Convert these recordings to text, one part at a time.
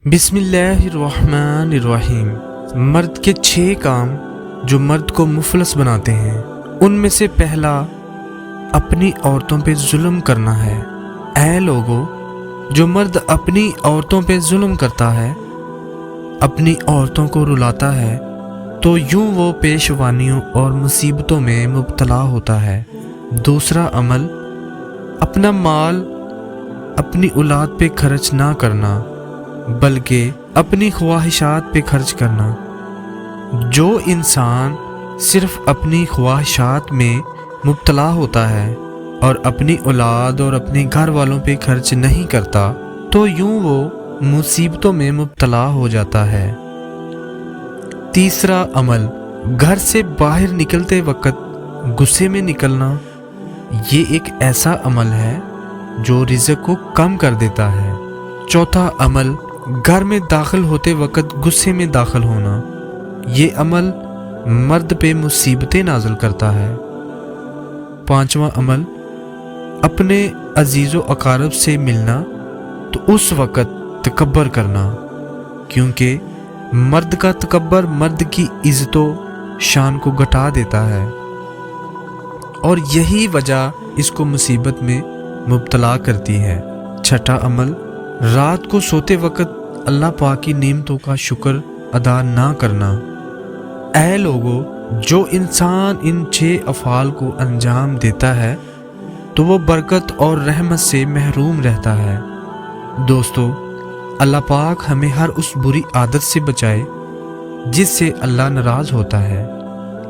بسم اللہ الرحمن الرحیم۔ مرد کے 6 کام جو مرد کو مفلس بناتے ہیں، ان میں سے پہلا اپنی عورتوں پہ ظلم کرنا ہے۔ اے لوگو، جو مرد اپنی عورتوں پہ ظلم کرتا ہے، اپنی عورتوں کو رلاتا ہے، تو یوں وہ پیشوانیوں اور مصیبتوں میں مبتلا ہوتا ہے۔ دوسرا عمل، اپنا مال اپنی اولاد پہ خرچ نہ کرنا بلکہ اپنی خواہشات پہ خرچ کرنا۔ جو انسان صرف اپنی خواہشات میں مبتلا ہوتا ہے اور اپنی اولاد اور اپنے گھر والوں پہ خرچ نہیں کرتا، تو یوں وہ مصیبتوں میں مبتلا ہو جاتا ہے۔ تیسرا عمل، گھر سے باہر نکلتے وقت غصے میں نکلنا۔ یہ ایک ایسا عمل ہے جو رزق کو کم کر دیتا ہے۔ چوتھا عمل، گھر میں داخل ہوتے وقت غصے میں داخل ہونا۔ یہ عمل مرد پہ مصیبتیں نازل کرتا ہے۔ پانچواں عمل، اپنے عزیز و اقارب سے ملنا تو اس وقت تکبر کرنا، کیونکہ مرد کا تکبر مرد کی عزت و شان کو گھٹا دیتا ہے، اور یہی وجہ اس کو مصیبت میں مبتلا کرتی ہے۔ چھٹا عمل، رات کو سوتے وقت اللہ پاک کی نعمتوں کا شکر ادا نہ کرنا۔ اے لوگو، جو انسان ان 6 افعال کو انجام دیتا ہے تو وہ برکت اور رحمت سے محروم رہتا ہے۔ دوستو، اللہ پاک ہمیں ہر اس بری عادت سے بچائے جس سے اللہ ناراض ہوتا ہے۔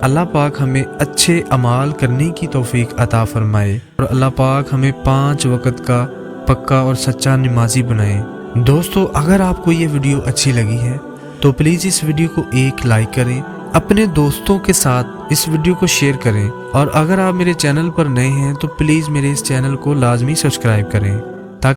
اللہ پاک ہمیں اچھے اعمال کرنے کی توفیق عطا فرمائے، اور اللہ پاک ہمیں 5 وقت کا پکا اور سچا نمازی بنائے۔ دوستو، اگر آپ کو یہ ویڈیو اچھی لگی ہے تو پلیز اس ویڈیو کو ایک لائک کریں، اپنے دوستوں کے ساتھ اس ویڈیو کو شیئر کریں، اور اگر آپ میرے چینل پر نئے ہیں تو پلیز میرے اس چینل کو لازمی سبسکرائب کریں۔